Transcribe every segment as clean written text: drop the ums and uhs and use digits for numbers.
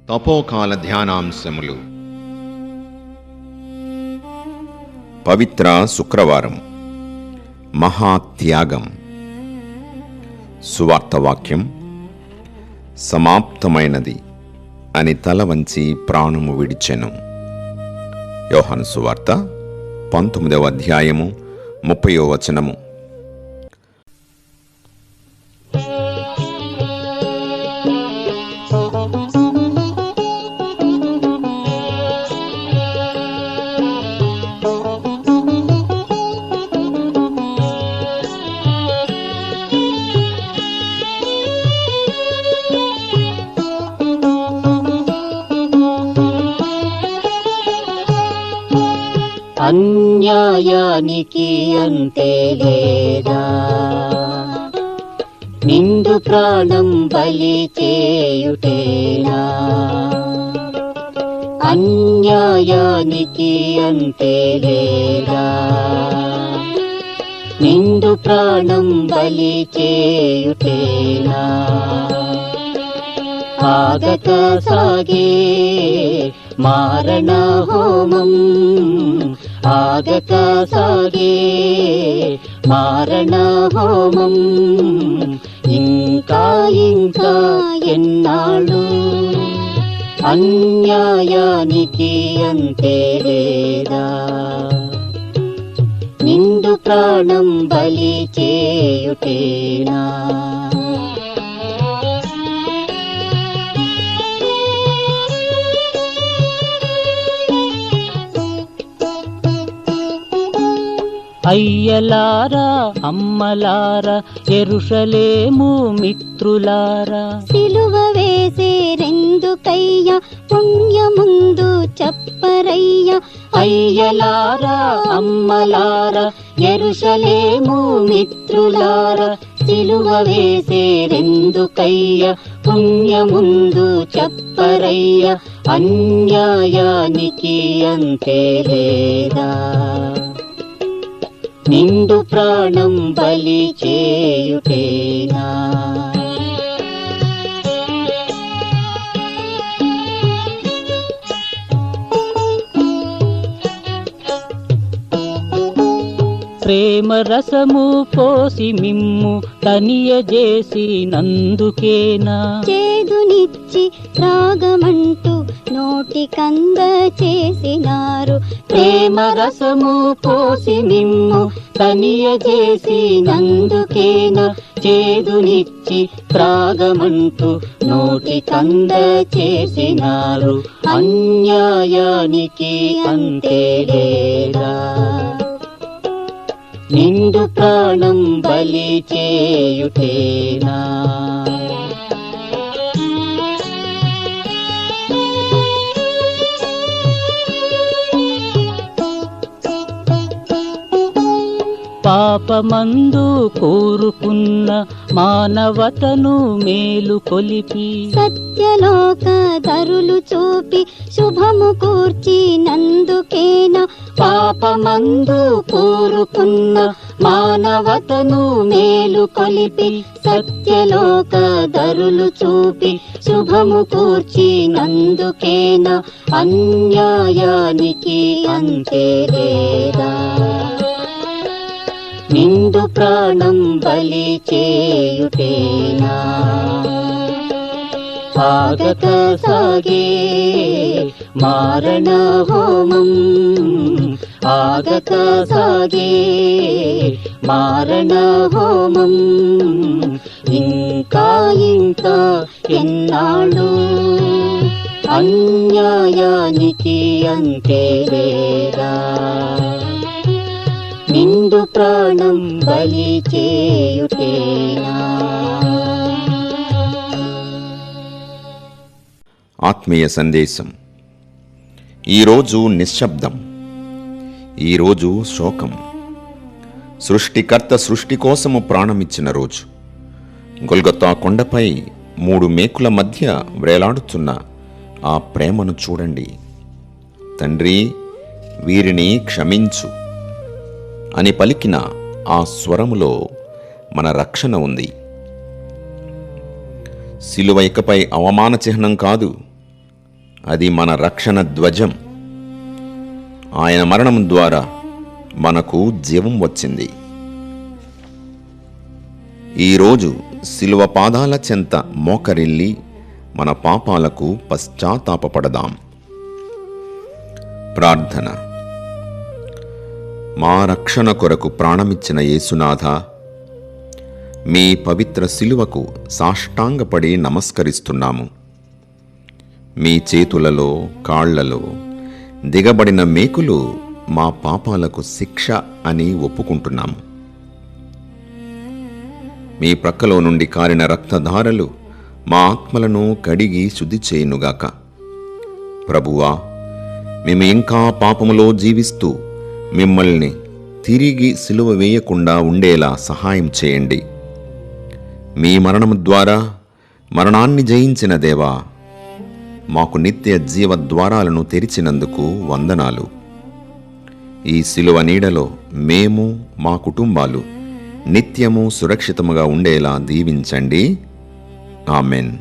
తపోకాల ధ్యానాంశములు. పవిత్ర శుక్రవారం. మహాత్యాగం. సువార్తవాక్యం, సమాప్తమైనది అని తల వంచి ప్రాణము విడిచెను. యోహాను సువార్త 19వ అధ్యాయము 30వ వచనము. అన్యాయానికి అంతే లేదా, నిండు ప్రాణం బలి చేయుటేనా? అన్యాయానికి అంతే లేదా, నిండు ప్రాణం బలి చేయుటేనా? ఆగక సాగే మారణ హోమం, ఆగక సాగే మారణ హోమం, ఇంకా ఇంకా ఎన్నాళ్ళు? అన్యాయానికి అంతే లేదా, నిండు ప్రాణం బలి చేయుటేనా? అయ్యలారా అమ్మలారా యెరూషలేము మిత్రులారా, సిలువ వేసేరెందుకయ్యా పుణ్యముందు చెప్పరయ్యా. అయ్యలారా అమ్మలారా యెరూషలేము మిత్రులారా, సిలువ వేసేరెందుకయ్యా పుణ్యముందు చెప్పరయ్యా. అన్యాయానికి అంతే లేదా, నిండు ప్రాణం బలి చేయుటేనా? ప్రేమ రసము పోసి మిమ్ము తనియజేసినందుకేనా? చేదునిచ్చి రాగమంటూ నోటికంద చేసినారు. ప్రేమ రసము పోసి మిమ్ము తనియజేసినందుకేనా? చేదునిచ్చి త్రాగమంటూ నోటికంద చేసినారు. అన్యాయానికి అంతే లేదా, నిండు ప్రాణం బలి చేయుటేనా? పాపమందు కోరుకున్న మానవతను మేలు కొలిపి, సత్యలోక ధరులు చూపి శుభము కూర్చినందుకేనా? పాపమందు కోరుకున్న మానవతను మేలు కొలిపి, సత్యలోక ధరులు చూపి శుభము కూర్చినందుకేనా? అన్యాయానికి అంతే లేదా, నిండు ప్రాణం బలి చేయుటేనా? ఆగక సాగే మారణ హోమం, ఆగక సాగే మారణ హోమం, ఇంకా ఇంకా ఎన్నాళ్ళు? అన్యాయానికి అంతే లేదా, నిండు ప్రాణం బలి చేయుటేనా? ఆత్మీయ సందేశం. ఈరోజు నిశ్శబ్దం, ఈరోజు శోకం. సృష్టికర్త సృష్టి కోసము ప్రాణమిచ్చిన రోజు. గొల్గొతా కొండపై 3 మేకుల మధ్య వ్రేలాడుతున్న ఆ ప్రేమను చూడండి. తండ్రి, వీరిని క్షమించు అని పలికిన ఆ స్వరములో మన రక్షణ ఉంది. శిలువ ఇకపై అవమాన చిహ్నం కాదు, అది మన రక్షణ ధ్వజం. ఆయన మరణం ద్వారా మనకు జీవం వచ్చింది. ఈరోజు శిలువ పాదాల చెంత మోకరిల్లి మన పాపాలకు పశ్చాత్తాపపడదాం. ప్రార్థన. మా రక్షణ కొరకు ప్రాణమిచ్చిన యేసునాథ, మీ పవిత్ర శిలువకు సాష్టాంగపడి నమస్కరిస్తున్నాము. మీ చేతులలో కాళ్లలో దిగబడిన మేకులు మా పాపాలకు శిక్ష అని ఒప్పుకుంటున్నాము. మీ ప్రక్కలో నుండి కారిన రక్తధారలు మా ఆత్మలను కడిగి శుద్ధి చేయునుగాక. ప్రభువా, మేము ఇంకా పాపములో జీవిస్తూ మిమ్మల్ని తిరిగి సిలువ వేయకుండా ఉండేలా సహాయం చేయండి. మీ మరణము ద్వారా మరణాన్ని జయించిన దేవా, మాకు నిత్య జీవ ద్వారాలను తెరిచినందుకు వందనాలు. ఈ సిలువ నీడలో మేము, మా కుటుంబాలు నిత్యము సురక్షితముగా ఉండేలా దీవించండి. ఆమెన్.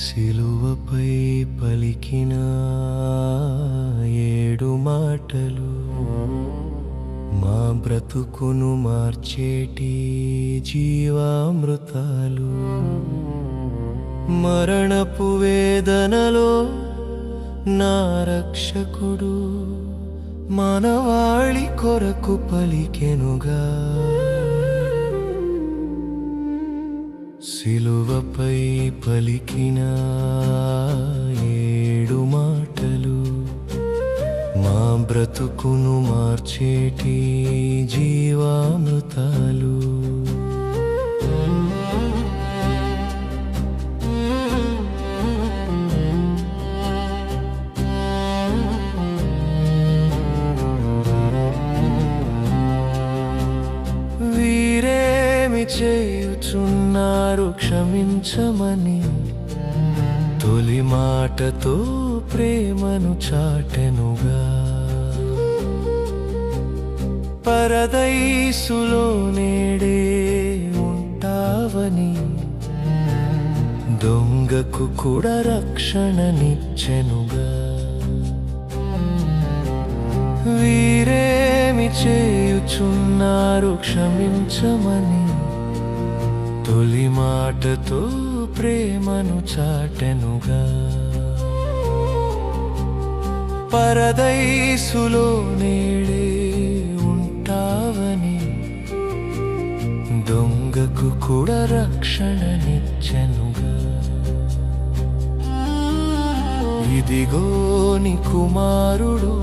సిలువపై పలికిన 7 మాటలు మా బ్రతుకును మార్చేటి జీవామృతాలు. మరణపు వేదనలో నా రక్షకుడు మానవాళి కొరకు పలికెనుగా. సిలువపై పలికిన 7 మాటలు మా బ్రతుకును మార్చేటి జీవామృతాలు. వీరేమి చేయుచున్నారు క్షమించమని తొలి మాటతో ప్రేమను చాటెనుగా. పరదైసులో నేడే ఉంటావని దొంగకు కూడా రక్షణనిచ్చెనుగా. వీరేమి చేయుచున్నారు క్షమించమని తొలి మాటతో ప్రేమను చాటెనుగా. పరదైసులో నేడే ఉంటావని దొంగకు కూడా రక్షణనిచ్చెనుగా. ఇదిగో నీ కుమారుడు,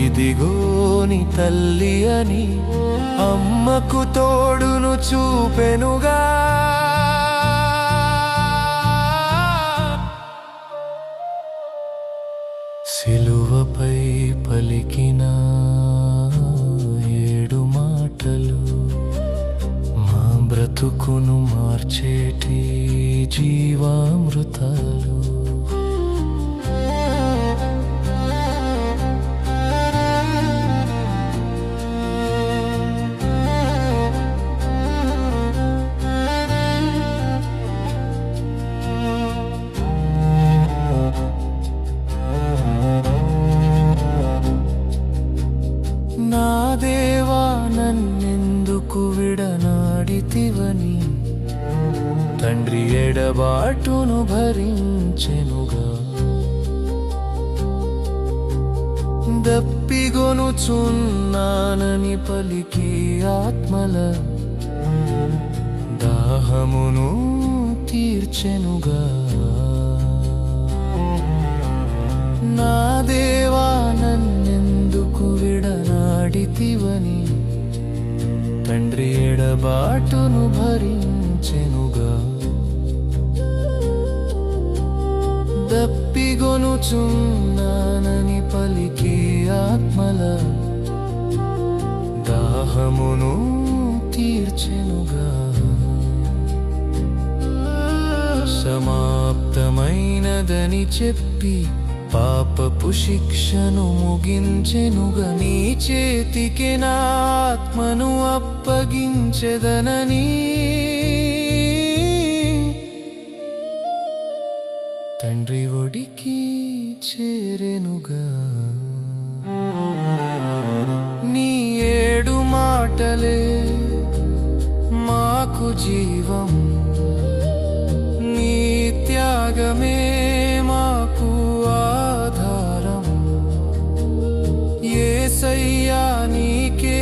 ఇదిగో నీ తల్లి అని అమ్మకు తోడును చూపెనుగా. సిలువపై పలికిన 7 మాటలు మా బ్రతుకును మార్చేటి జీవామృతాలు. నా దేవా, నన్నెందుకు విడనాడితివని తండ్రి ఎడబాటును భరించెనుగా. దప్పిగొనుచున్నానని పలికి ఆత్మల దాహమును తీర్చెనుగా. నా దేవా, నన్నెందుకు విడనాడితివని తండ్రి ఎడబాటును భరించెనుగా. దప్పిగొనుచున్నానని పలికి ఆత్మల దాహమును తీర్చెనుగా. సమాప్తమైనదని చెప్పి పాపపు శిక్షను ముగించెనుగా. నీ చేతికి నా ఆత్మను అప్పగించెదనని మాకు జీవం, నీ త్యాగమే మాకు ఆధారం. యేసయ్యా నీకే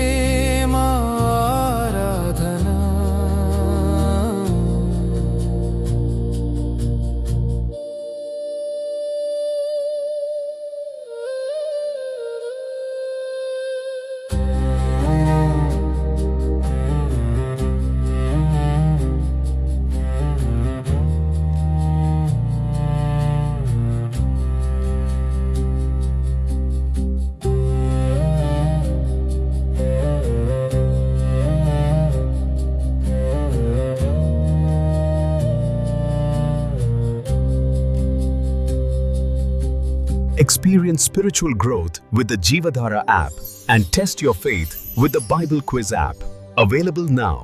మా ఆరాధన. Experience spiritual growth with the Jeevadhara app and test your faith with the Bible Quiz app. Available now.